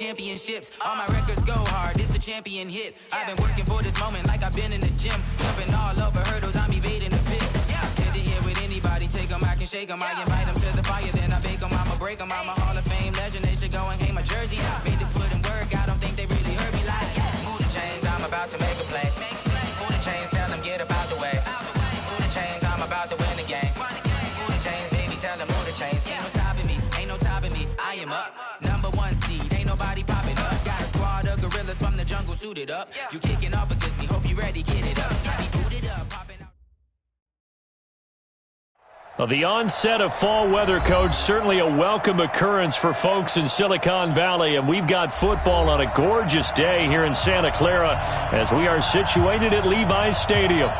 championships. All my records go hard, this a champion hit. I've been working for this moment like I've been in the gym. Jumping all over hurdles, I'm evading the pit. Head to head with anybody, take them, I can shake them. I invite them to the fire, then I bake them. I'ma break them, I'm a Hall of Fame legend. They should go and hang my jersey. Made to put in work, I don't think they really heard me like. Move the chains, I'm about to make a play. Move the chains, tell them get up out the way. Move the chains, I'm about to win the game. Move the chains, baby, tell them move the chains. Ain't no stopping me, ain't no topping me. I am up, #1 seed, ain't nobody popping up. Got a squad of gorillas from the jungle suited up. You kicking off against me, hope you ready, get it up. Got me booted up, popping out. Well, the onset of fall weather, Coach, certainly a welcome occurrence for folks in Silicon Valley, and we've got football on a gorgeous day here in Santa Clara as we are situated at Levi's Stadium.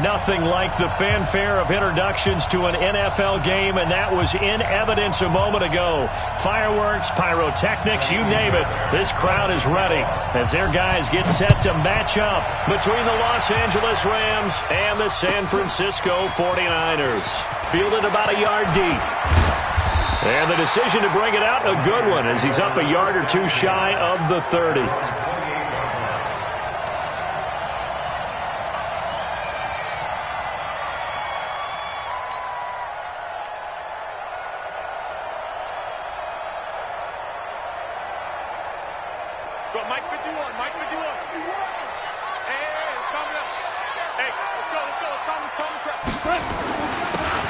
Nothing like the fanfare of introductions to an NFL game, and that was in evidence a moment ago. Fireworks, pyrotechnics, you name it. This crowd is ready as their guys get set to match up between the Los Angeles Rams and the San Francisco 49ers. Fielded about a yard deep. And the decision to bring it out, a good one, as he's up a yard or two shy of the 30.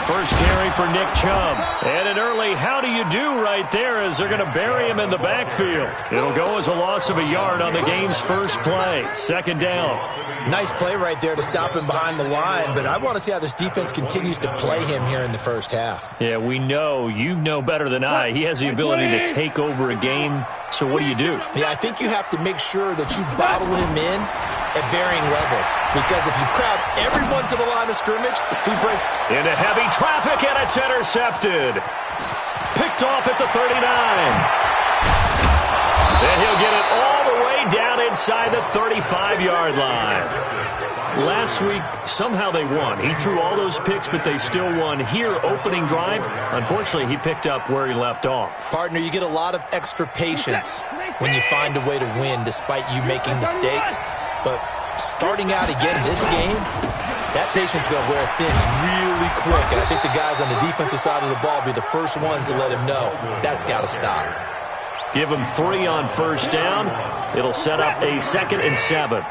First carry for Nick Chubb. And an early how do you do right there as they're going to bury him in the backfield. It'll go as a loss of a yard on the game's first play. Second down. Nice play right there to stop him behind the line, but I want to see how this defense continues to play him here in the first half. Yeah, we know. You know better than I. He has the ability to take over a game. So what do you do? Yeah, I think you have to make sure that you bottle him in at varying levels, because if you crowd everyone to the line of scrimmage, if he breaks into heavy traffic and it's intercepted. Picked off at the 39. And he'll get it all the way down inside the 35-yard line. Last week, somehow they won. He threw all those picks, but they still won. Here, opening drive, unfortunately, he picked up where he left off. Partner, you get a lot of extra patience when you find a way to win despite you making mistakes. But starting out again this game, that patience is going to wear thin really quick. And I think the guys on the defensive side of the ball will be the first ones to let him know that's got to stop. Give him 3 on first down. It'll set up a 2nd and 7.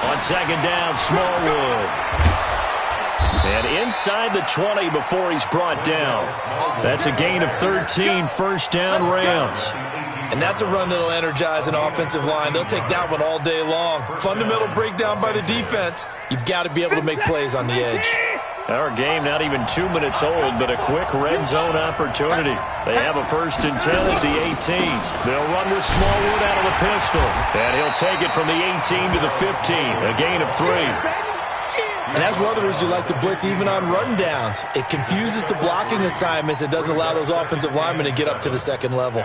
On second down, Smallwood. And inside the 20 before he's brought down. That's a gain of 13, first down Rams. And that's a run that'll energize an offensive line. They'll take that one all day long. Fundamental breakdown by the defense. You've got to be able to make plays on the edge. Our game not even 2 minutes old, but a quick red zone opportunity. They have a 1st and 10 at the 18. They'll run with Smallwood out of the pistol. And he'll take it from the 18 to the 15, a gain of 3. And that's one of the reasons you like to blitz even on rundowns. It confuses the blocking assignments. It doesn't allow those offensive linemen to get up to the second level.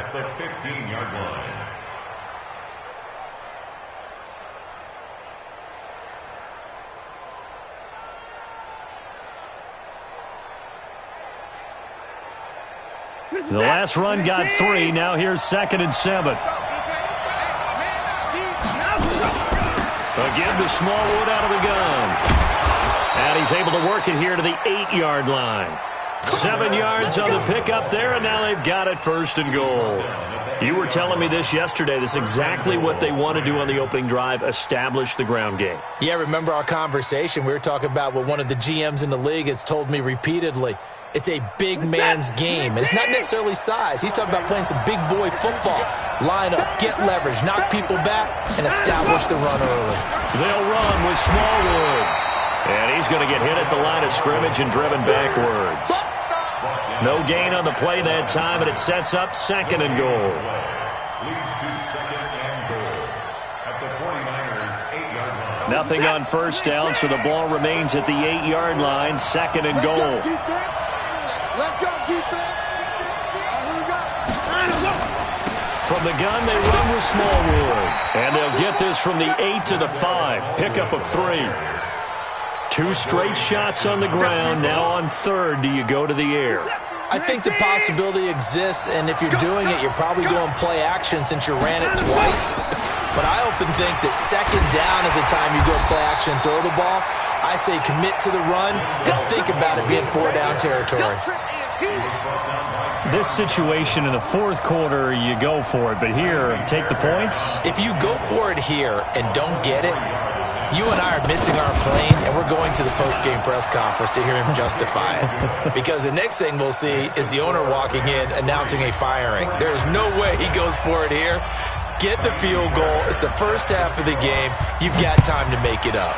The last run got 3. Now here's 2nd and 7. Again to Smallwood out of the gun. And he's able to work it here to the 8-yard line. 7 yards on the pickup there, and now they've got it 1st and goal. You were telling me this yesterday. This is exactly what they want to do on the opening drive, establish the ground game. Yeah, remember our conversation? We were talking about what one of the GMs in the league has told me repeatedly. It's a big man's game, and it's not necessarily size. He's talking about playing some big boy football. Line up, get leverage, knock people back, and establish the run early. They'll run with Smallwood. And he's going to get hit at the line of scrimmage and driven backwards. No gain on the play that time, and it sets up 2nd and goal. Nothing on first down, so the ball remains at the 8-yard line, 2nd and goal. Let's go, defense. From the gun, they run with Smallwood. And they'll get this from the 8 to the 5. Pickup of 3. 2 straight shots on the ground. Now on third, do you go to the air? I think the possibility exists, and if you're doing it, you're probably doing play action since you ran it twice. But I often think that second down is the time you go play action and throw the ball. I say commit to the run and think about it being 4-down territory. This situation in the fourth quarter, you go for it. But here, take the points. If you go for it here and don't get it, you and I are missing our plane, and we're going to the post-game press conference to hear him justify it. Because the next thing we'll see is the owner walking in announcing a firing. There's no way he goes for it here. Get the field goal. It's the first half of the game. You've got time to make it up.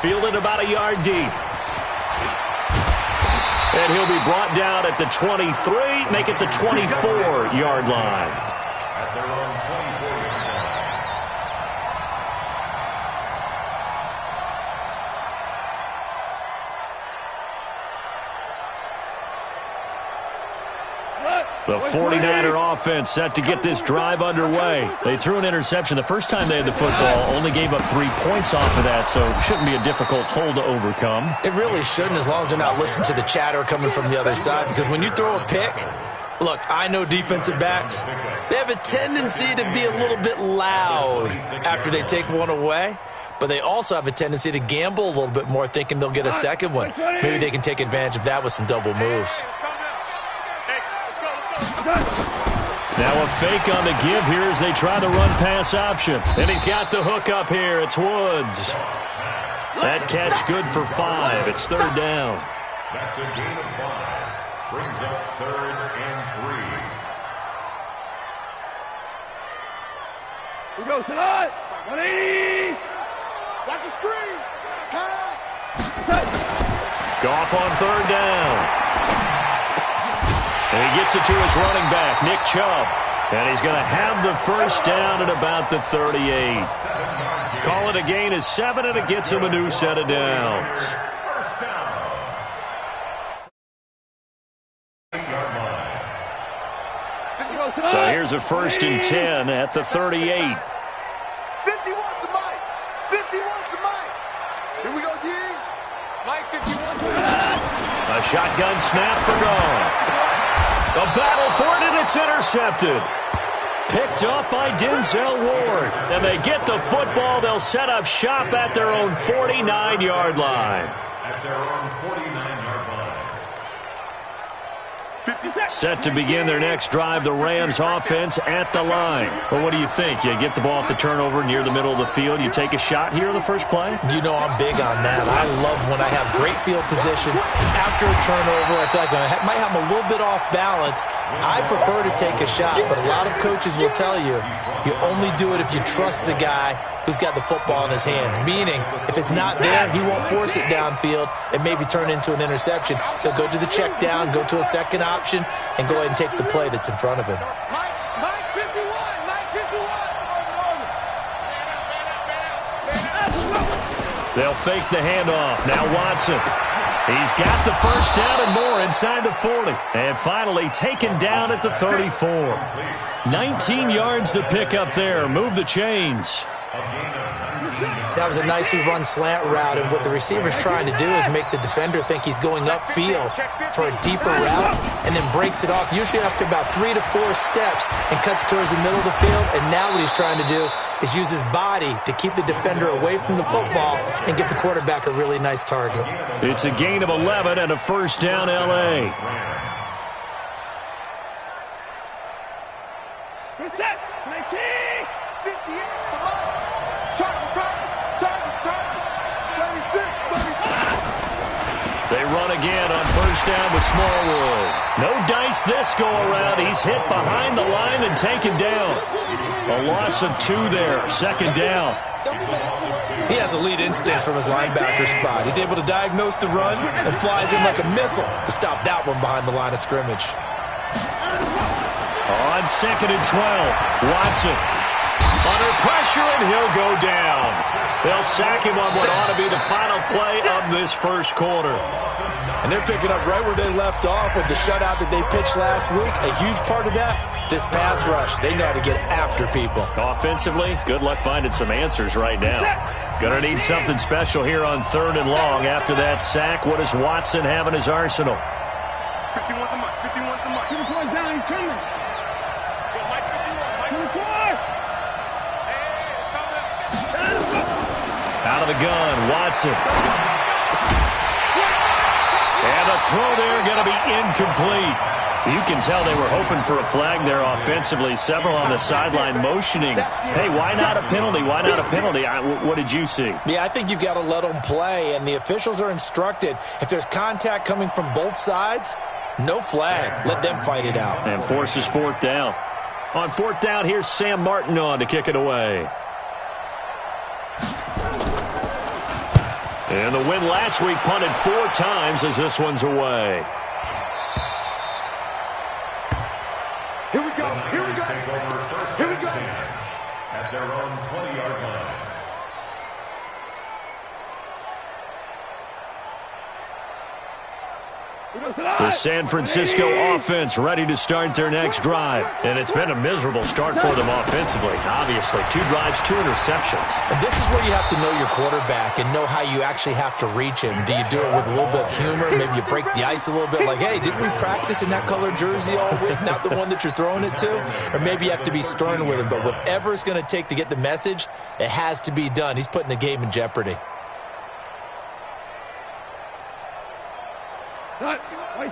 Fielded about a yard deep. And he'll be brought down at the 23, make it the 24-yard line. At their own 24-yard line. The 49er offense set to get this drive underway. They threw an interception the first time they had the football, only gave up 3 points off of that, so it shouldn't be a difficult hole to overcome. It really shouldn't, as long as they're not listening to the chatter coming from the other side, because when you throw a pick, look, I know defensive backs, they have a tendency to be a little bit loud after they take one away, but they also have a tendency to gamble a little bit more, thinking they'll get a second one. Maybe they can take advantage of that with some double moves. Now a fake on the give here as they try the run-pass option. And he's got the hook up here. It's Woods. That catch good for 5. It's third down. That's a gain of 5. Brings up 3rd and 3. We go tonight. 180. Watch the screen. Pass. Goff on third down. And he gets it to his running back, Nick Chubb. And he's going to have the first down at about the 38. Call it a gain of 7, and it gets him a new set of downs. First down. So here's a 1st and 10 at the 38. 51 to Mike. 51 to Mike. Here we go, D. Mike 51 to A shotgun snap for Goff. A battle for it, and it's intercepted. Picked up by Denzel Ward. And they get the football. They'll set up shop at their own 49-yard line. At their own 49-yard line. Set to begin their next drive, the Rams offense at the line. Well, what do you think? You get the ball off the turnover near the middle of the field. You take a shot here in the first play? You know I'm big on that. I love when I have great field position. After a turnover, I feel like I might have them a little bit off balance. I prefer to take a shot, but a lot of coaches will tell you, you only do it if you trust the guy who's got the football in his hands. Meaning, if it's not there, he won't force it downfield and maybe turn into an interception. He'll go to the check down, go to a second option, and go ahead and take the play that's in front of him. Mike 51. Mike 51. They'll fake the handoff. Now Watson. He's got the first down and more inside the 40. And finally taken down at the 34. 19 yards to pick up there. Move the chains. That was a nicely run slant route, and what the receiver's trying to do is make the defender think he's going upfield for a deeper route and then breaks it off, usually after about 3 to 4 steps, and cuts towards the middle of the field. And now what he's trying to do is use his body to keep the defender away from the football and give the quarterback a really nice target. It's a gain of 11 and a first down, L.A. Reset. 19. 58. They run again on first down with Smallwood. No dice this go-around. He's hit behind the line and taken down. A loss of 2 there. Second down. He has elite instincts from his linebacker spot. He's able to diagnose the run and flies in like a missile to stop that one behind the line of scrimmage. On 2nd and 12, Watson under pressure, and he'll go down. They'll sack him on what ought to be the final play of this first quarter. And they're picking up right where they left off with the shutout that they pitched last week. A huge part of that, this pass rush. They know how to get after people. Offensively, good luck finding some answers right now. Gonna need something special here on 3rd and long. After that sack, what does Watson have in his arsenal? 51's the mark. 51's the mark. 54 down, he's coming. Go, Mike 51. Mike 54. Out of the gun, Watson. And the throw there going to be incomplete. You can tell they were hoping for a flag there offensively. Several on the sideline motioning. Hey, why not a penalty? Why not a penalty? What did you see? Yeah, I think you've got to let them play, and the officials are instructed. If there's contact coming from both sides, no flag. Let them fight it out. And forces 4th down. On 4th down, here's Sam Martin on to kick it away. And the win last week punted 4 times as this one's away. Here we go. Here we go. Take over first Here we and go. 10 at their own 20-yard line. The San Francisco offense ready to start their next drive. And it's been a miserable start for them offensively. Obviously, 2 drives, 2 interceptions. And this is where you have to know your quarterback and know how you actually have to reach him. Do you do it with a little bit of humor? Maybe you break the ice a little bit like, hey, didn't we practice in that color jersey all week, not the one that you're throwing it to? Or maybe you have to be stern with him. But whatever it's going to take to get the message, it has to be done. He's putting the game in jeopardy. White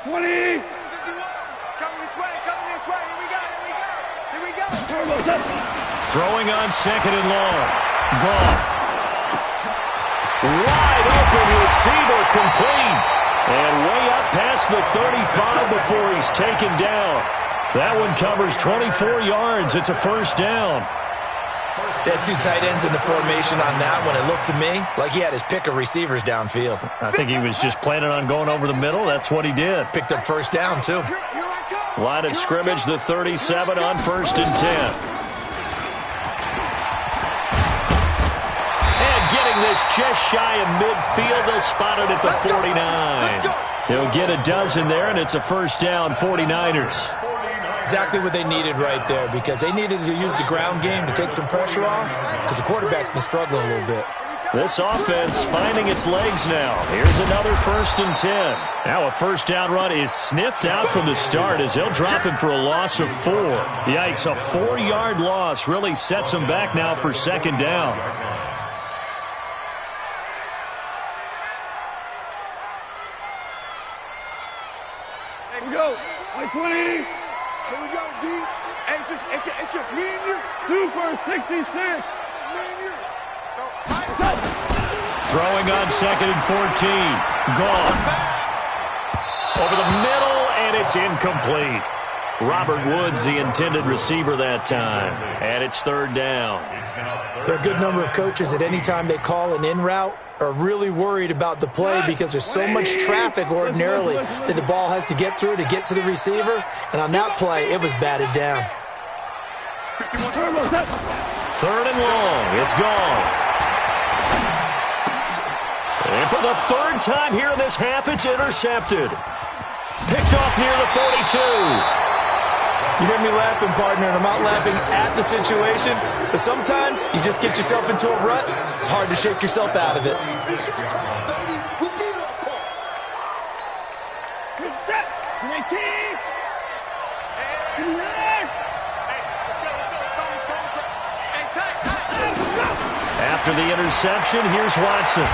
20. 51. It's coming this way. Coming this way. Here we go. Here we go. Here we go. Throwing on 2nd and long. Goff. Wide open receiver complete. And way up past the 35 before he's taken down. That one covers 24 yards. It's a 1st down. They had 2 tight ends in the formation on that one. It looked to me like he had his pick of receivers downfield. I think he was just planning on going over the middle. That's what he did. Picked up 1st down, too. Here I come. Line of scrimmage, the 37 on 1st and 10. And getting this just shy of midfield, they'll spot it at the 49. He'll get a dozen there, and it's a 1st down, 49ers. Exactly what they needed right there, because they needed to use the ground game to take some pressure off, because the quarterback's been struggling a little bit. This offense finding its legs now. Here's another 1st and 10. Now a 1st down run is sniffed out from the start as they'll drop him for a loss of 4. Yikes, a 4-yard loss really sets him back now for 2nd down. Here we go. White 20. Here we go, G. Hey, it's just me and you. 2 for 66. Me and you. Throwing on 2nd and 14. Goff. Over the middle, and it's incomplete. Robert Woods, the intended receiver that time. And it's 3rd down. There are a good number of coaches that any time they call an in route are really worried about the play because there's so much traffic ordinarily that the ball has to get through to get to the receiver. And on that play, it was batted down. 3rd and long. It's gone. And for the 3rd time here in this half, it's intercepted. Picked off near the 42. You hear me laughing, partner, and I'm not laughing at the situation, but sometimes you just get yourself into a rut. It's hard to shake yourself out of it. Set. 19. After the interception, here's Watson.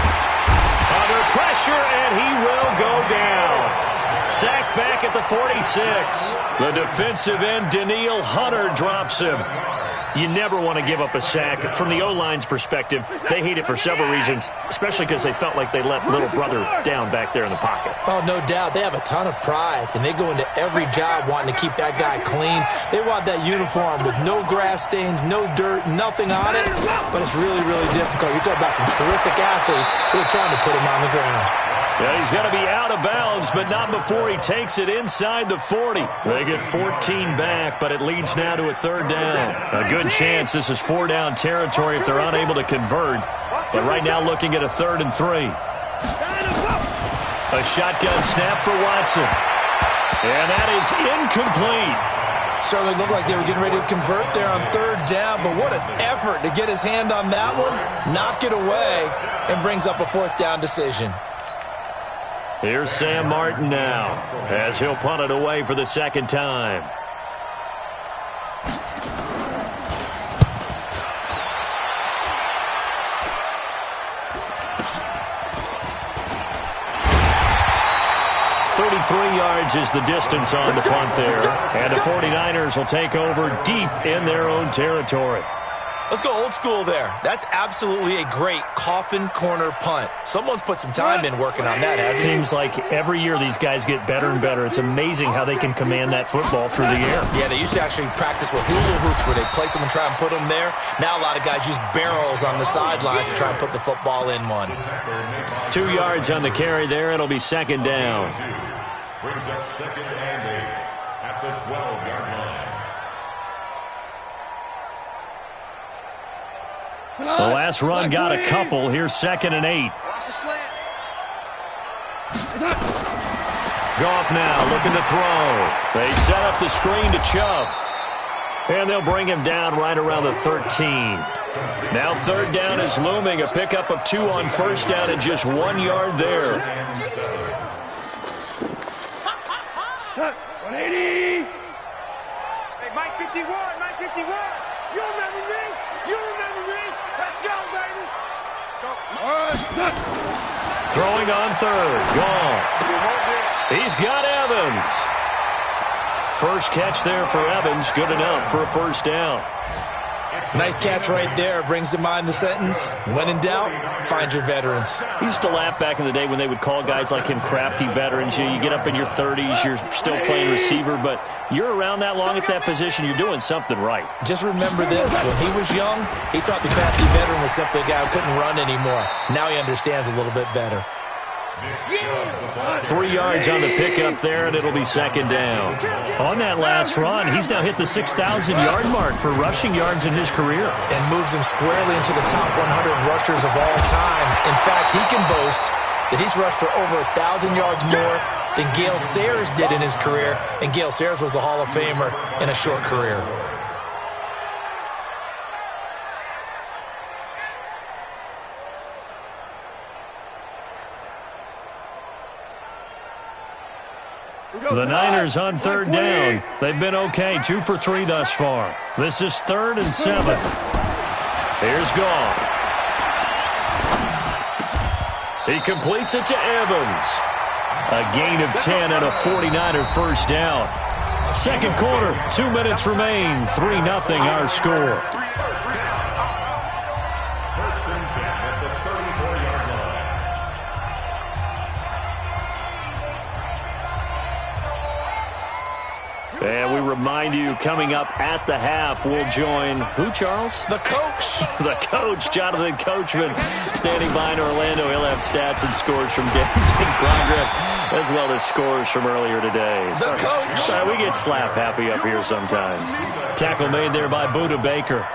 Under pressure, and he will go down. Sacked back at the 46. The defensive end, Danielle Hunter, drops him. You never want to give up a sack. From the O-line's perspective, they hate it for several reasons, especially because they felt like they let little brother down back there in the pocket. Oh, no doubt. They have a ton of pride, and they go into every job wanting to keep that guy clean. They want that uniform with no grass stains, no dirt, nothing on it, but it's really, really difficult. You're talking about some terrific athletes who are trying to put him on the ground. Yeah, he's going to be out of bounds, but not before he takes it inside the 40. They get 14 back, but it leads now to a 3rd down. A good chance this is 4-down territory if they're unable to convert. But right now looking at a 3rd and 3. A shotgun snap for Watson. And that is incomplete. Certainly looked like they were getting ready to convert there on 3rd down, but what an effort to get his hand on that one, knock it away, and brings up a 4th down decision. Here's Sam Martin now, as he'll punt it away for the 2nd time. Yards is the distance on the punt there. And the 49ers will take over deep in their own territory. Let's go old school there. That's absolutely a great coffin corner punt. Someone's put some time in working on that, hasn't he? Seems like every year these guys get better and better. It's amazing how they can command that football through the air. Yeah, they used to actually practice with hula hoops where they place them and try and put them there. Now a lot of guys use barrels on the sidelines to try and put the football in one. 2 yards on the carry there. It'll be 2nd down. Brings up 2nd and 8 at the 12-yard line. The last run got a couple. Here's 2nd and 8. Watch the slant. Goff now looking to throw. They set up the screen to Chubb. And they'll bring him down right around the 13. Now 3rd down is looming. A pickup of 2 on 1st down and just 1 yard there. 180. Hey, Mike 51, Mike 51. You remember me? You remember me? Let's go, baby. Go. Throwing on 3rd. Goff. He's got Evans. First catch there for Evans. Good enough for a 1st down. Nice catch right there. Brings to mind the sentence, when in doubt, find your veterans. He used to laugh back in the day when they would call guys like him crafty veterans. You get up in your 30s, you're still playing receiver, but you're around that long at that position, you're doing something right. Just remember this, when he was young, he thought the crafty veteran was simply a guy who couldn't run anymore. Now he understands a little bit better. 3 yards on the pickup there, and it'll be 2nd down. On that last run, he's now hit the 6,000-yard mark for rushing yards in his career. And moves him squarely into the top 100 rushers of all time. In fact, he can boast that he's rushed for over 1,000 yards more than Gale Sayers did in his career. And Gale Sayers was a Hall of Famer in a short career. The Niners on 3rd down. They've been okay, 2 for 3 thus far. This is 3rd and 7. Here's Goff. He completes it to Evans. A gain of 10 and a 49er 1st down. 2nd quarter, 2 minutes remain. 3-0 our score. And we remind you, coming up at the half, we'll join who, Charles? The coach. The coach, Jonathan Coachman, standing by in Orlando. He'll have stats and scores from games in progress, as well as scores from earlier today. The coach. We get slap happy up here sometimes. Tackle made there by Budda Baker.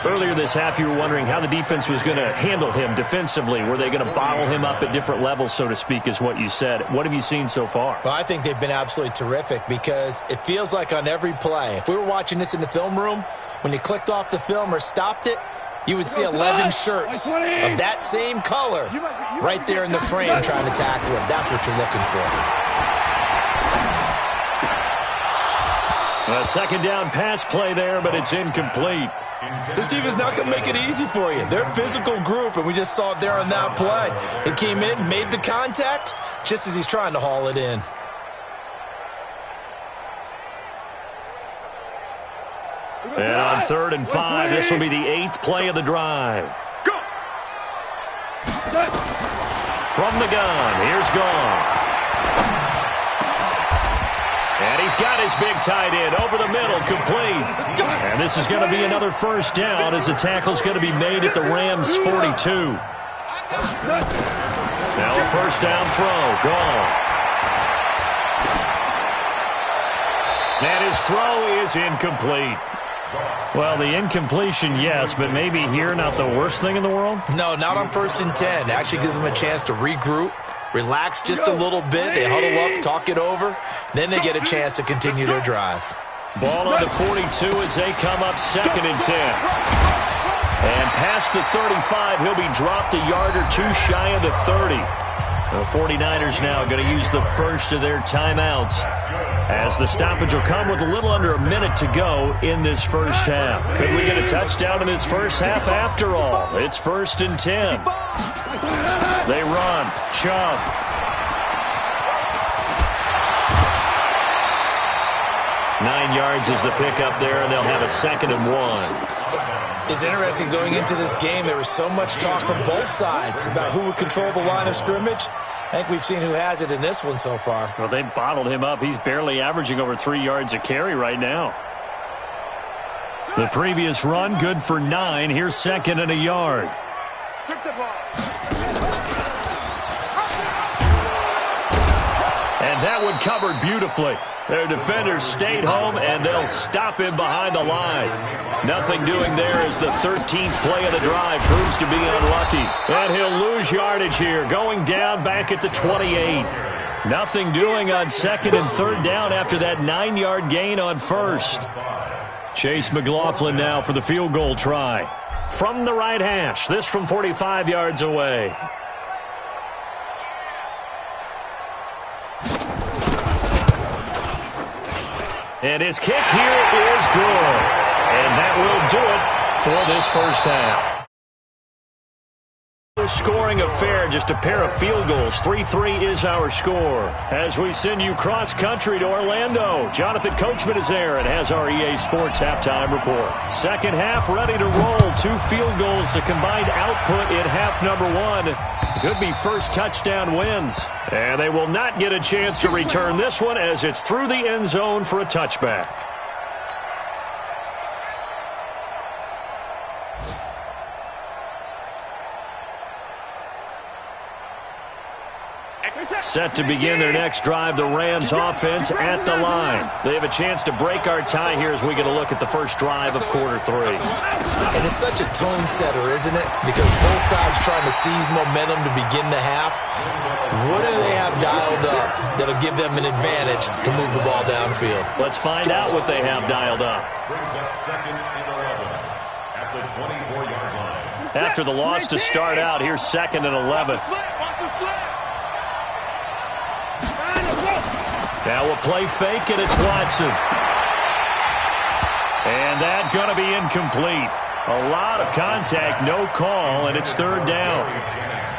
Earlier this half, you were wondering how the defense was going to handle him defensively. Were they going to bottle him up at different levels, so to speak, is what you said. What have you seen so far? Well, I think they've been absolutely terrific because it feels like on every play, if we were watching this in the film room, when you clicked off the film or stopped it, you would see 11 shirts of that same color right there in the frame trying to tackle him. That's what you're looking for. A 2nd down pass play there, but it's incomplete. This defense not going to make it easy for you. They're a physical group, and we just saw it there on that play. It came in, made the contact, just as he's trying to haul it in. And on 3rd and 5, this will be the 8th play of the drive. Go! From the gun, here's Goff. And he's got his big tight end over the middle, complete. And this is going to be another 1st down as the tackle's going to be made at the Rams' 42. Now a 1st down throw, Goff. And his throw is incomplete. Well, the incompletion, yes, but maybe here not the worst thing in the world? No, not on 1st and 10. Actually gives them a chance to regroup, relax just a little bit. They huddle up, talk it over. Then they get a chance to continue their drive. Ball on the 42 as they come up 2nd and 10. And past the 35, he'll be dropped a yard or two shy of the 30. The 49ers now going to use the first of their timeouts, as the stoppage will come with a little under a minute to go in this first half. Could we get a touchdown in this first half after all? It's 1st and 10. They run. Chubb. Nine yards is the pickup there, and they'll have a 2nd and 1. It's interesting going into this game. There was so much talk from both sides about who would control the line of scrimmage. I think we've seen who has it in this one so far. Well, they bottled him up. He's barely averaging over 3 yards a carry right now. The previous run, good for 9. Here's 2nd and a yard. And that one covered beautifully. Their defenders stayed home, and they'll stop him behind the line. Nothing doing there as the 13th play of the drive proves to be unlucky. And he'll lose yardage here, going down back at the 28. Nothing doing on 2nd and 3rd down after that 9-yard gain on 1st. Chase McLaughlin now for the field goal try. From the right hash, this from 45 yards away. And his kick here is good. And that will do it for this first half. Scoring affair, just a pair of field goals. 3-3 is our score. As we send you cross-country to Orlando, Jonathan Coachman is there and has our EA Sports halftime report. Second half ready to roll. 2 field goals, the combined output in half number 1. Could be first touchdown wins. And they will not get a chance to return this one as it's through the end zone for a touchback. Set to begin their next drive, the Rams offense at the line. They have a chance to break our tie here as we get a look at the first drive of quarter 3. And it's such a tone setter, isn't it? Because both sides trying to seize momentum to begin the half. What do they have dialed up that'll give them an advantage to move the ball downfield? Let's find out what they have dialed up. Brings up 2nd and 11 at the 24-yard line. After the loss to start out, here's 2nd and 11. Now we'll play fake, and it's Watson. And that's going to be incomplete. A lot of contact, no call, and it's 3rd down.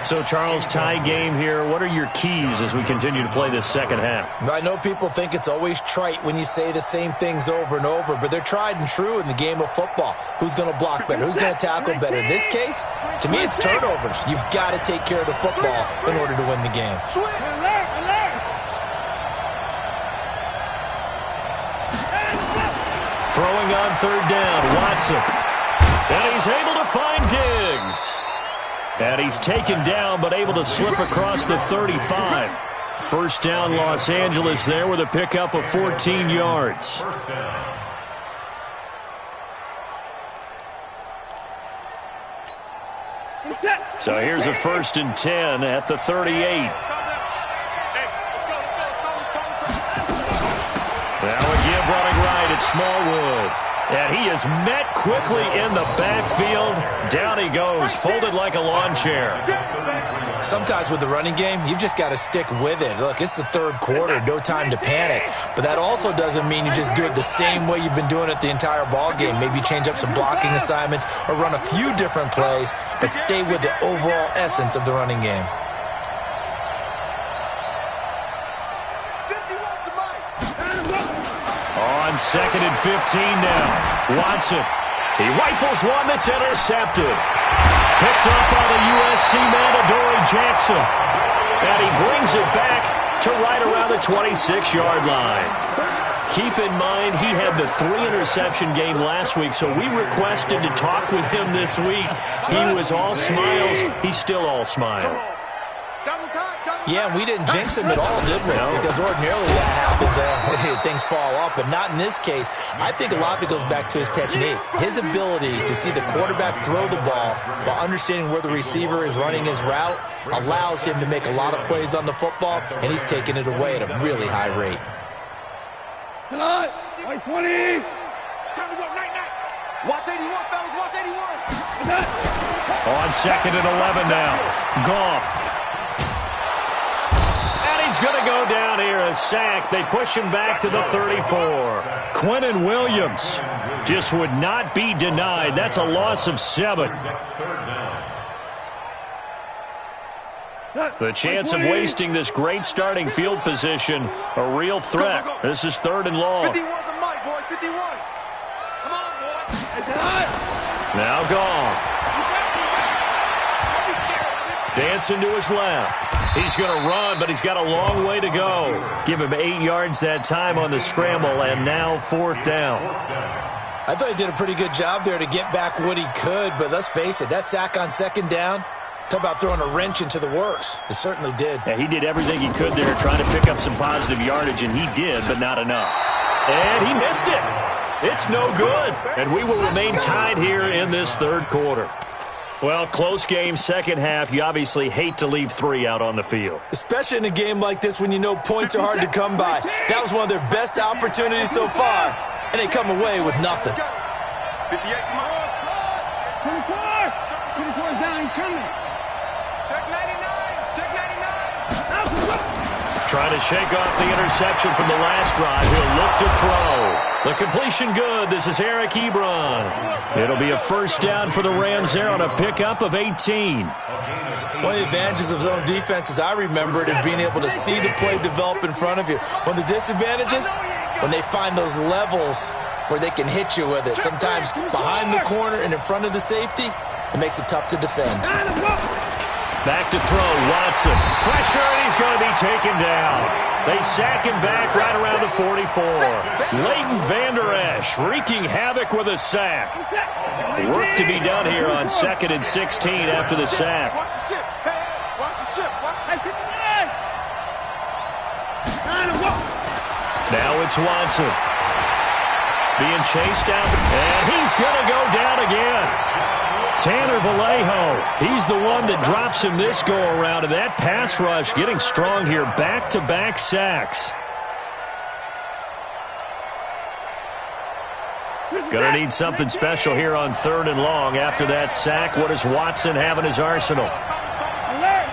So, Charles, tie game here. What are your keys as we continue to play this second half? I know people think it's always trite when you say the same things over and over, but they're tried and true in the game of football. Who's going to block better? Who's going to tackle better? In this case, to me, it's turnovers. You've got to take care of the football in order to win the game. Throwing on 3rd down, Watson. And he's able to find Diggs. And he's taken down, but able to slip across the 35. First down, Los Angeles there with a pickup of 14 yards. First down. So here's a 1st and 10 at the 38. Now again running right at Smallwood. And he is met quickly in the backfield. Down he goes, folded like a lawn chair. Sometimes with the running game, you've just got to stick with it. Look, it's the 3rd quarter, no time to panic. But that also doesn't mean you just do it the same way you've been doing it the entire ball game. Maybe change up some blocking assignments or run a few different plays, but stay with the overall essence of the running game. On 2nd and 15 now. Watson. He rifles one that's intercepted. Picked up by the USC man, Adoree Jackson. And he brings it back to right around the 26-yard line. Keep in mind, he had the 3-interception game last week, so we requested to talk with him this week. He was all smiles. He's still all smile. Double time, double Yeah, we didn't jinx him at all, did we? No. Because ordinarily that happens. Things fall off, but not in this case. I think a lot of it goes back to his technique. His ability to see the quarterback throw the ball while understanding where the receiver is running his route allows him to make a lot of plays on the football, and he's taking it away at a really high rate. Tonight, white 20. Time to go, night. Watch 81, fellas, watch 81. On 2nd and 11 now. Goff. He's going to go down here, a sack. They push him back to the 34. Quinnen Williams just would not be denied. That's a loss of 7. The chance of wasting this great starting field position, a real threat. This is 3rd and long. 51 the mic, boy, 51. Come on, boy. Now Goff. Dancing to his left. He's going to run, but he's got a long way to go. Give him 8 yards that time on the scramble, and now 4th down. I thought he did a pretty good job there to get back what he could, but let's face it, that sack on 2nd down, talk about throwing a wrench into the works. It certainly did. Yeah, he did everything he could there trying to pick up some positive yardage, and he did, but not enough. And he missed it. It's no good. And we will remain tied here in this 3rd quarter. Well, close game, 2nd half. You obviously hate to leave 3 out on the field. Especially in a game like this when you know points are hard to come by. That was one of their best opportunities so far, and they come away with nothing. 58, come on. 24 is down, coming. Check 99, check 99. Trying to shake off the interception from the last drive. He'll look to throw. The completion good. This is Eric Ebron. It'll be a 1st down for the Rams there on a pickup of 18. One of the advantages of zone defense, as I remember it, is being able to see the play develop in front of you. One of the disadvantages, when they find those levels where they can hit you with it, sometimes behind the corner and in front of the safety, it makes it tough to defend. Back to throw, Watson. Pressure, and he's going to be taken down. They sack him back right around the 44. Leighton Vander Esch wreaking havoc with a sack. Work to be done here on 2nd and 16 after the sack. Watch the ship. Hey, watch the ship. Watch the ship. Now it's Watson. Being chased out, and he's going to go down again. Tanner Vallejo, he's the one that drops him this go-around, and that pass rush getting strong here, back-to-back sacks. Gonna need something special here on 3rd and long. After that sack, what does Watson have in his arsenal? Alert!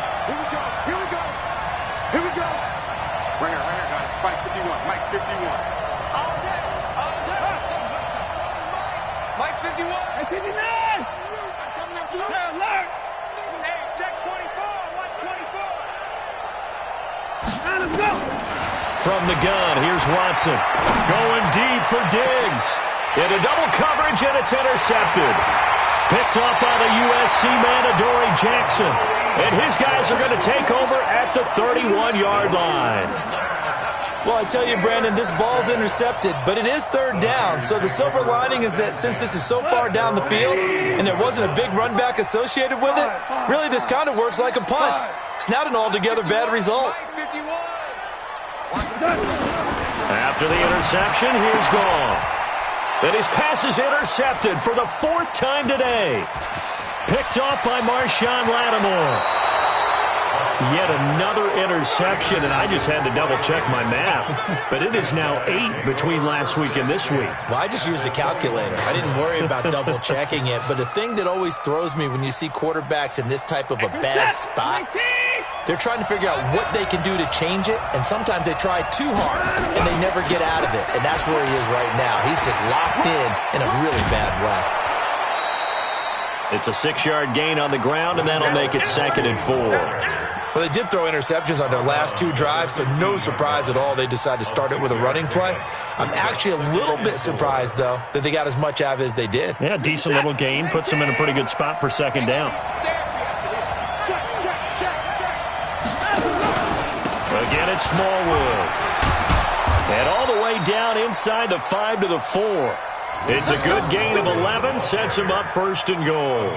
Here we go. Right here, guys. Mike 51, Mike 51. All day. Mike 51. Hey, 59. Alert! Hey, check 24. Watch 24. Now let's go. From the gun, here's Watson. Going deep for Diggs. Into double coverage, and it's intercepted. Picked off by the USC man, Adoree Jackson. And his guys are going to take over at the 31-yard line. Well, I tell you, Brandon, this ball's intercepted, but it is 3rd down. So the silver lining is that since this is so far down the field and there wasn't a big run back associated with it, really this kind of works like a punt. It's not an altogether bad result. After the interception, here's Goff. And his pass is intercepted for the 4th time today. Picked off by Marshawn Lattimore. Yet another interception, and I just had to double-check my math. But it is now 8 between last week and this week. Well, I just used a calculator. I didn't worry about double-checking it. But the thing that always throws me when you see quarterbacks in this type of a bad spot, they're trying to figure out what they can do to change it, and sometimes they try too hard, and they never get out of it. And that's where he is right now. He's just locked in a really bad way. It's a 6-yard gain on the ground, and that'll make it 2nd and 4. Well, they did throw interceptions on their last 2 drives, so no surprise at all they decided to start it with a running play. I'm actually a little bit surprised, though, that they got as much out of it as they did. Yeah, decent little gain. Puts them in a pretty good spot for 2nd down. Again, it's Smallwood. And all the way down inside the 5 to the 4. It's a good gain of 11, sets him up 1st and goal.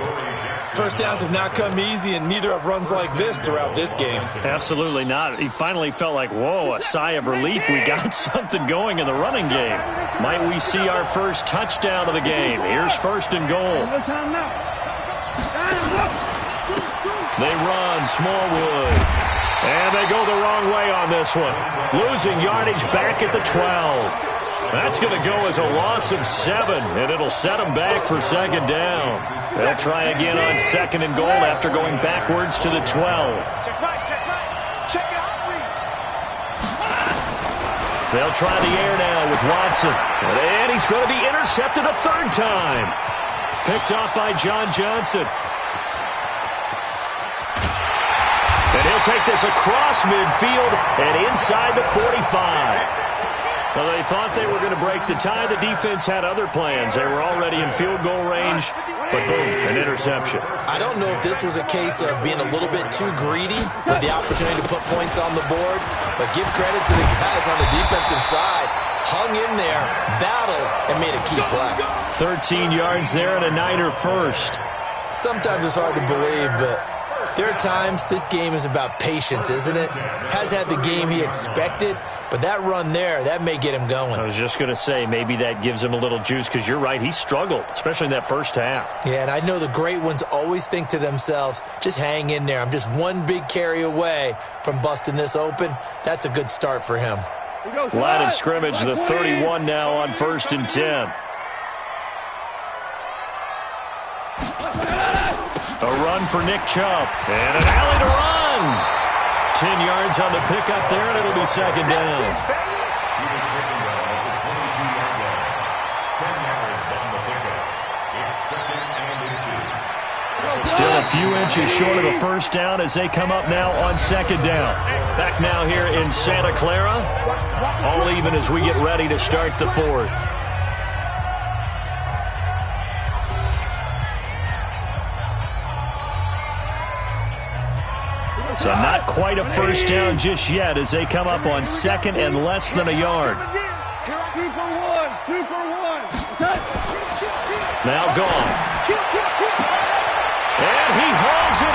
First downs have not come easy, and neither have runs like this throughout this game. Absolutely not. He finally felt like, whoa, a sigh of relief. We got something going in the running game. Might we see our first touchdown of the game? Here's first and goal. They run, Smallwood. And they go the wrong way on this one. Losing yardage back at the 12. That's going to go as a loss of 7, and it'll set them back for second down. They'll try again on second and goal after going backwards to the 12. They'll try the air now with Watson. And he's going to be intercepted a third time. Picked off by John Johnson. And he'll take this across midfield and inside the 45. Well, they thought they were going to break the tie. The defense had other plans. They were already in field goal range, but boom, an interception. I don't know if this was a case of being a little bit too greedy with the opportunity to put points on the board, but give credit to the guys on the defensive side. Hung in there, battled, and made a key play. 13 yards there and a Niner first. Sometimes it's hard to believe, but there are times this game is about patience, isn't it? Has had the game he expected, but that run there, that may get him going. I was just going to say, maybe that gives him a little juice, because you're right, he struggled, especially in that first half. Yeah, and I know the great ones always think to themselves, just hang in there. I'm just one big carry away from busting this open. That's a good start for him. Line of scrimmage, the 31 now on 1st and 10. A run for Nick Chubb. And an alley to run. 10 yards on the pickup there, and it'll be second down. Still a few inches short of a first down as they come up now on second down. Back now here in Santa Clara. All even as we get ready to start the fourth. So not quite a first down just yet as they come up on second and less than a yard. Now gone. And he hauls it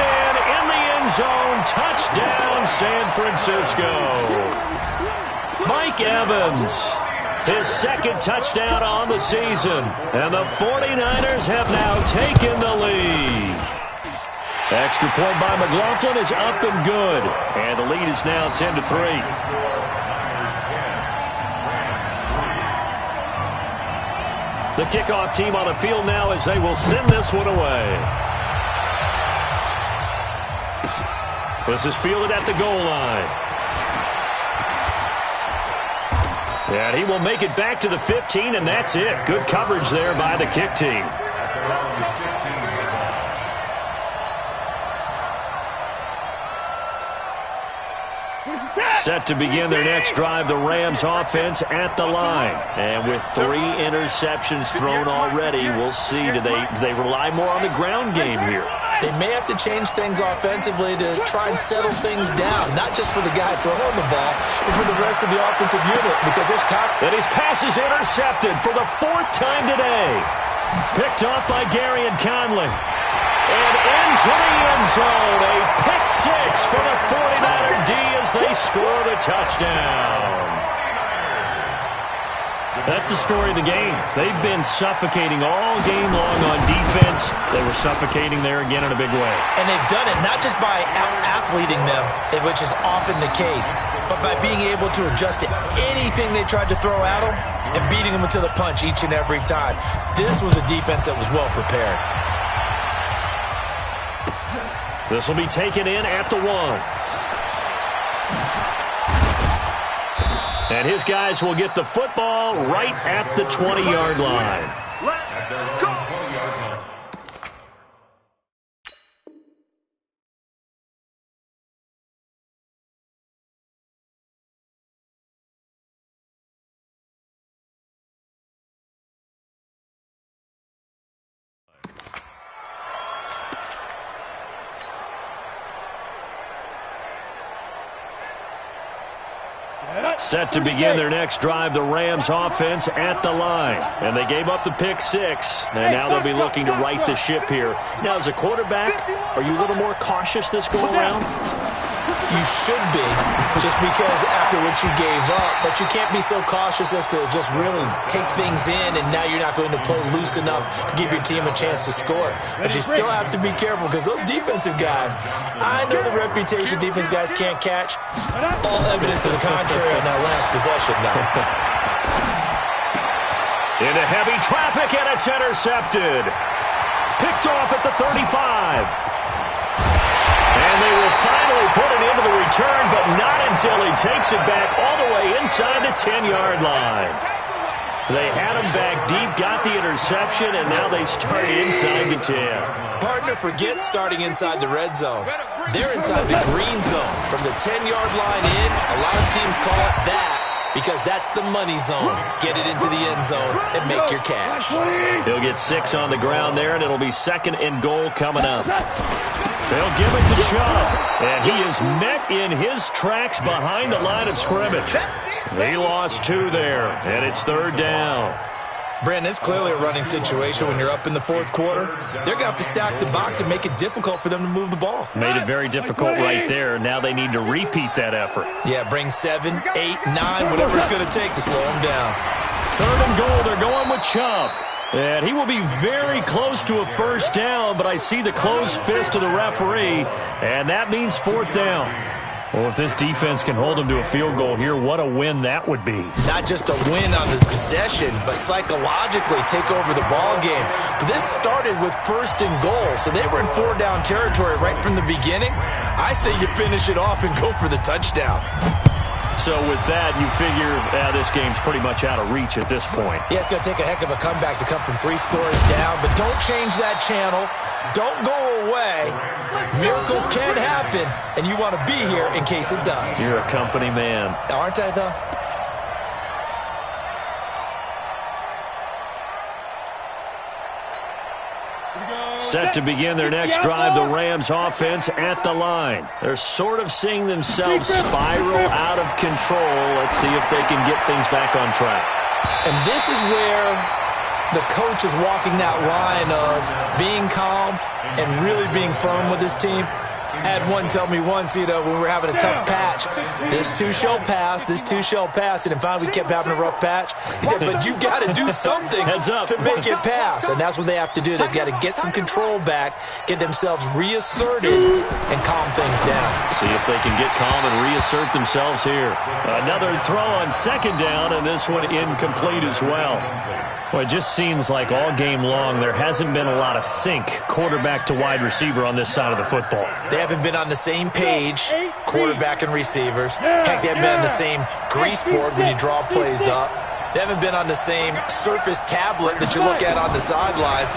in the end zone. Touchdown, San Francisco. Mike Evans, his second touchdown on the season. And the 49ers have now taken the lead. Extra point by McLaughlin is up and good. And the lead is now 10-3. The kickoff team on the field now as they will send this one away. This is fielded at the goal line. And he will make it back to the 15, and that's it. Good coverage there by the kick team. Set to begin their next drive, the Rams offense at the line. And with 3 interceptions thrown already, we'll see, do they rely more on the ground game here? They may have to change things offensively to try and settle things down, not just for the guy throwing the ball, but for the rest of the offensive unit, because there's and his pass is intercepted for the 4th time today. Picked off by Gary and Conley. And into the end zone, a pick 6 for the 49er D as they score the touchdown. That's the story of the game. They've been suffocating all game long on defense. They were suffocating there again in a big way. And they've done it not just by out-athleting them, which is often the case, but by being able to adjust to anything they tried to throw at them and beating them into the punch each and every time. This was a defense that was well prepared. This will be taken in at the 1. And his guys will get the football right at the 20-yard line. Let's go! Set to begin their next drive, the Rams offense at the line. And they gave up the pick 6, and now they'll be looking to right the ship here. Now, as a quarterback, are you a little more cautious this go around? You should be, just because after what you gave up, but you can't be so cautious as to just really take things in, and now you're not going to play loose enough to give your team a chance to score. But you still have to be careful, because those defensive guys, I know the reputation defense guys can't catch. All evidence to the contrary on that last possession now. Into heavy traffic, and it's intercepted. Picked off at the 35. And they will finally put it into the return, but not until he takes it back all the way inside the 10-yard line. They had him back deep, got the interception, and now they start inside the 10. Partner forgets starting inside the red zone. They're inside the green zone. From the 10-yard line in, a lot of teams call it that because that's the money zone. Get it into the end zone and make your cash. He'll get 6 on the ground there, and it'll be 2nd and goal coming up. They'll give it to Chubb, and he is met in his tracks behind the line of scrimmage. He lost 2 there, and it's 3rd down. Brandon, it's clearly a running situation when you're up in the 4th quarter. They're going to have to stack the box and make it difficult for them to move the ball. Made it very difficult right there. Now they need to repeat that effort. Yeah, bring 7, 8, 9, whatever it's going to take to slow them down. 3rd and goal, they're going with Chubb. And he will be very close to a 1st down, but I see the closed fist of the referee, and that means 4th down. Well, if this defense can hold them to a field goal here, what a win that would be. Not just a win on the possession, but psychologically take over the ball game. But this started with 1st and goal, so they were in 4-down territory right from the beginning. I say you finish it off and go for the touchdown. So with that, you figure this game's pretty much out of reach at this point. Yeah, it's going to take a heck of a comeback to come from 3 scores down, but don't change that channel. Don't go away. Miracles can happen, and you want to be here in case it does. You're a company man. Aren't I, though? Set to begin their next drive, the Rams offense at the line. They're sort of seeing themselves spiral out of control. Let's see if they can get things back on track. And this is where the coach is walking that line of being calm and really being firm with his team. I had one tell me once, when we were having a tough patch, this too shall pass, this too shall pass, and finally we kept having a rough patch. He said, but you got to do something to make it pass, and that's what they have to do. They've got to get some control back, get themselves reasserted, and calm things down. See if they can get calm and reassert themselves here. Another throw on 2nd down, and this one incomplete as well. Well, it just seems like all game long there hasn't been a lot of sync quarterback to wide receiver on this side of the football. They haven't been on the same page, quarterback and receivers. Heck, they haven't been on the same grease board when you draw plays up. They haven't been on the same Surface tablet that you look at on the sidelines.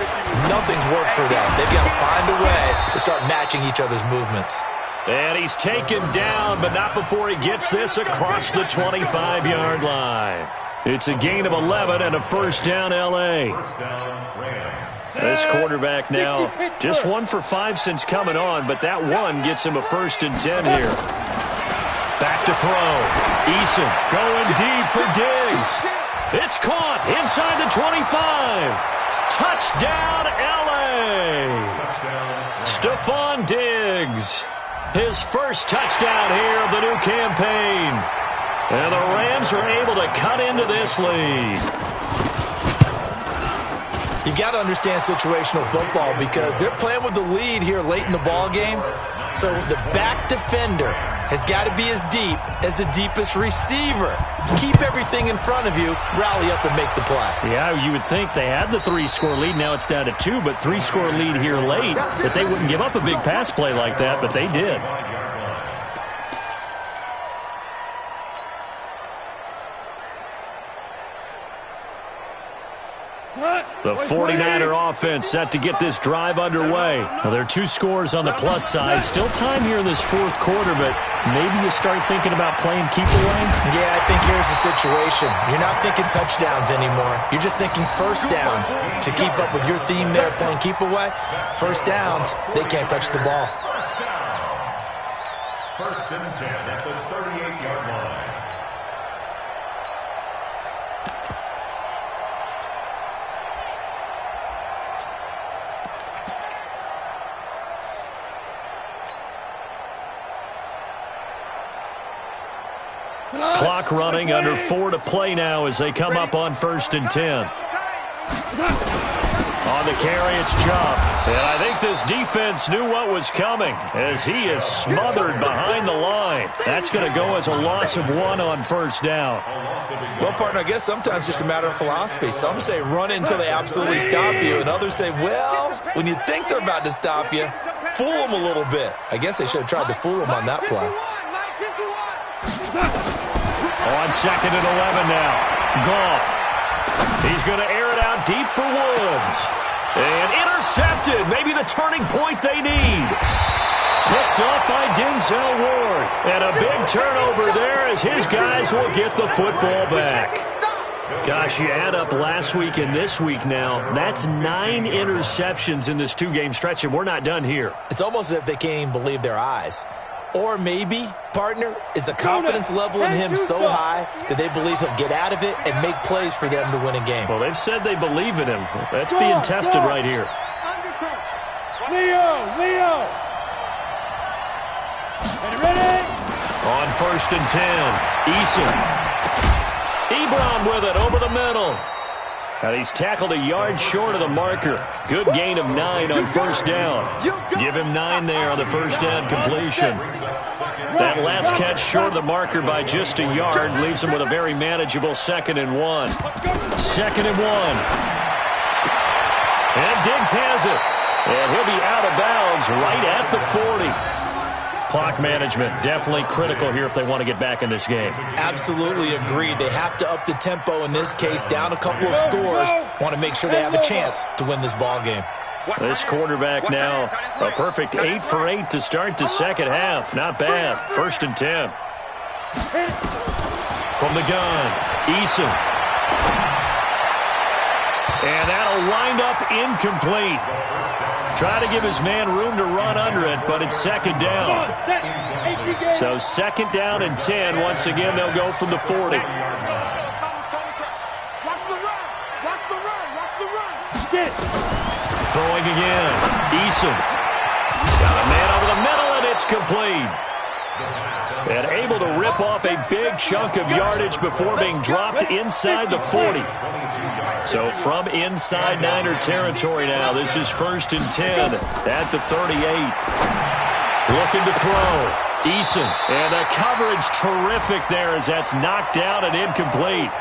Nothing's worked for them. They've got to find a way to start matching each other's movements. And he's taken down, but not before he gets this across the 25-yard line. It's a gain of 11 and a 1st down, L.A. This quarterback now just 1 for 5 since coming on, but that one gets him a 1st and 10 here. Back to throw. Eason going deep for Diggs. It's caught inside the 25. Touchdown, L.A. Stephon Diggs. His 1st touchdown here of the new campaign. And the Rams are able to cut into this lead. You got to understand situational football because they're playing with the lead here late in the ball game. So the back defender has got to be as deep as the deepest receiver. Keep everything in front of you, rally up and make the play. Yeah, you would think they had the 3-score lead. Now it's down to 2, but 3-score lead here late. That they wouldn't give up a big pass play like that, but they did. The 49er offense set to get this drive underway. Now, there are 2 scores on the plus side. Still time here in this 4th quarter, but maybe you start thinking about playing keep away? Yeah, I think here's the situation. You're not thinking touchdowns anymore. You're just thinking 1st downs. To keep up with your theme there, playing keep away, 1st downs, they can't touch the ball. 1st and 10 at the 38-yard line. Clock running, under 4 to play now as they come up on 1st and 10. On the carry, it's Chubb. And I think this defense knew what was coming as he is smothered behind the line. That's going to go as a loss of 1 on 1st down. Well, partner, I guess sometimes it's just a matter of philosophy. Some say run until they absolutely stop you, and others say, well, when you think they're about to stop you, fool them a little bit. I guess they should have tried to fool them on that play. On 2nd and 11 now. Goff. He's going to air it out deep for Woods. And intercepted. Maybe the turning point they need. Picked up by Denzel Ward. And a big turnover there as his guys will get the football back. Gosh, you add up last week and this week now. That's 9 interceptions in this 2-game stretch, and we're not done here. It's almost as if they can't even believe their eyes. Or maybe, partner, is the confidence level in him so high that they believe he'll get out of it and make plays for them to win a game. Well, they've said they believe in him. That's being tested right here. Leo. Ready? On 1st and 10, Eason. Ebron with it over the middle. And he's tackled a yard short of the marker. Good gain of 9 on 1st down. Give him 9 there on the 1st down completion. That last catch short of the marker by just a yard leaves him with a very manageable 2nd and 1. 2nd and 1. And Diggs has it. And he'll be out of bounds right at the 40. Clock management definitely critical here if they want to get back in this game. Absolutely agreed. They have to up the tempo in this case, down a couple of scores. Want to make sure they have a chance to win this ball game. This quarterback now, a perfect 8 for 8 to start the second half. Not bad. 1st and 10. From the gun, Eason. And that'll wind up incomplete. Try to give his man room to run under it, but it's 2nd down. So 2nd down and 10. Once again, they'll go from the 40. Throwing again. Eason. Got a man over the middle, and it's complete. And able to rip off a big chunk of yardage before being dropped inside the 40. So from inside Niner territory now, this is 1st and 10 at the 38. Looking to throw. Eason. And the coverage terrific there as that's knocked down and incomplete.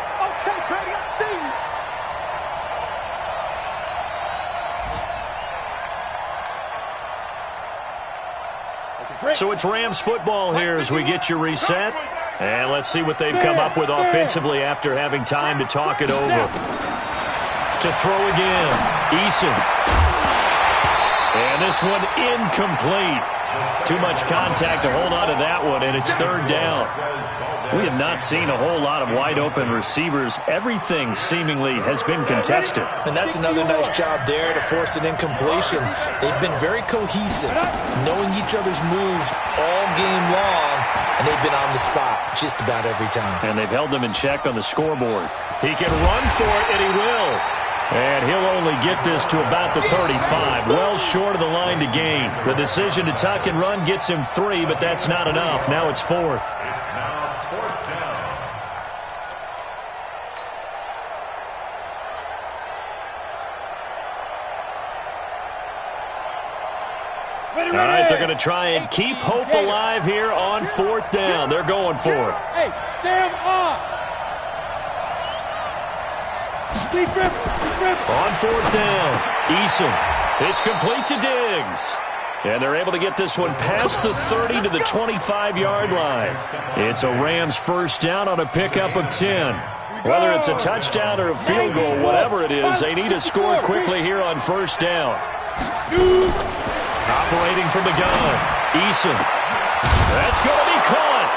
So it's Rams football here as we get you reset. And let's see what they've come up with offensively after having time to talk it over. To throw again. Eason. And this one incomplete. Too much contact to hold on to that one, and it's 3rd down. We have not seen a whole lot of wide-open receivers. Everything seemingly has been contested. And that's another nice job there to force an incompletion. They've been very cohesive, knowing each other's moves all game long, and they've been on the spot just about every time. And they've held them in check on the scoreboard. He can run for it, and he will. And he'll only get this to about the 35, well short of the line to gain. The decision to tuck and run gets him 3, but that's not enough. Now it's 4th. It's now 4th down. All right, they're going to try and keep hope alive here on 4th down. They're going for it. Hey, Sam off. On 4th down, Eason. It's complete to Diggs. And they're able to get this one past the 30 to the 25-yard line. It's a Rams 1st down on a pickup of 10. Whether it's a touchdown or a field goal, whatever it is, they need to score quickly here on 1st down. Operating from the gun, Eason. That's going to be caught.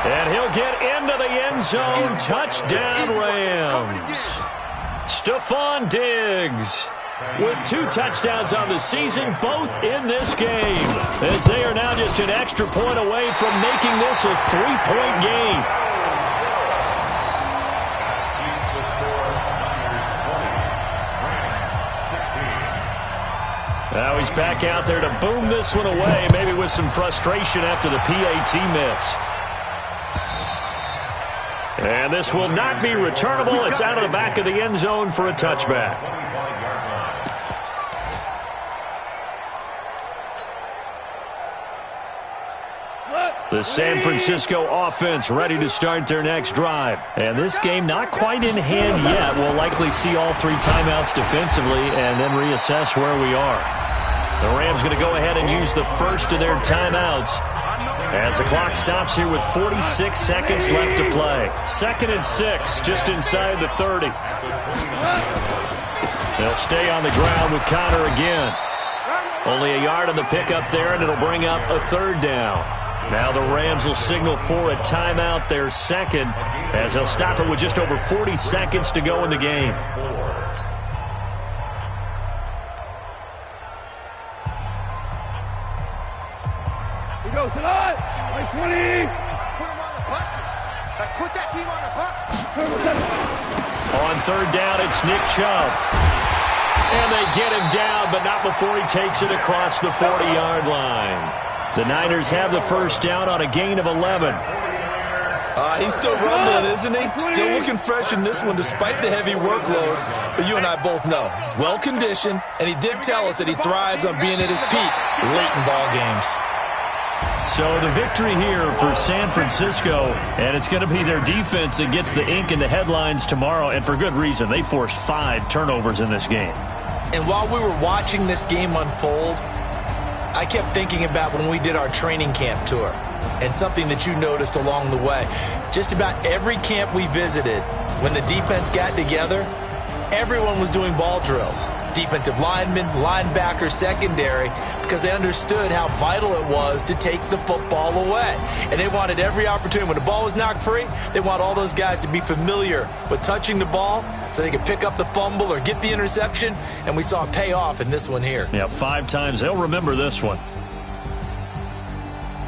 And he'll get into the end zone. Touchdown, Rams. Stephon Diggs with 2 touchdowns on the season, both in this game, as they are now just an extra point away from making this a 3-point game. Now he's back out there to boom this one away, maybe with some frustration after the PAT miss. And this will not be returnable. It's out of the back of the end zone for a touchback. The San Francisco offense ready to start their next drive. And this game not quite in hand yet. We'll likely see all 3 timeouts defensively and then reassess where we are. The Rams going to go ahead and use the first of their timeouts as the clock stops here with 46 seconds left to play. 2nd and 6, just inside the 30. They'll stay on the ground with Connor again. Only a yard on the pickup there, and it'll bring up a 3rd down. Now the Rams will signal for a timeout, their 2nd, as they'll stop it with just over 40 seconds to go in the game. We go tonight. Like 20. Put them on the buses. Let's put that team on the bus. On 3rd down, it's Nick Chubb. And they get him down, but not before he takes it across the 40-yard line. The Niners have the first down on a gain of 11. He's still rumbling, isn't he? Still looking fresh in this one despite the heavy workload. But you and I both know, well-conditioned, and he did tell us that he thrives on being at his peak late in ball games. So the victory here for San Francisco, and it's going to be their defense that gets the ink in the headlines tomorrow, and for good reason. They forced 5 turnovers in this game. And while we were watching this game unfold, I kept thinking about when we did our training camp tour and something that you noticed along the way. Just about every camp we visited, when the defense got together, everyone was doing ball drills. Defensive linemen, linebackers, secondary, because they understood how vital it was to take the football away. And they wanted every opportunity. When the ball was knocked free, they want all those guys to be familiar with touching the ball so they could pick up the fumble or get the interception. And we saw it pay off in this one here. Yeah, 5 times. They'll remember this one.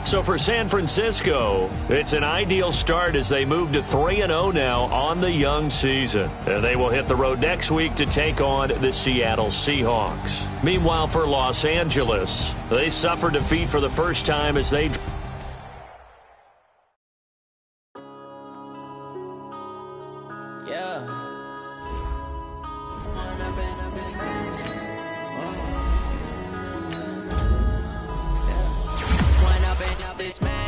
So for San Francisco, it's an ideal start as they move to 3-0 now on the young season. And they will hit the road next week to take on the Seattle Seahawks. Meanwhile, for Los Angeles, they suffered defeat for the first time as they... This man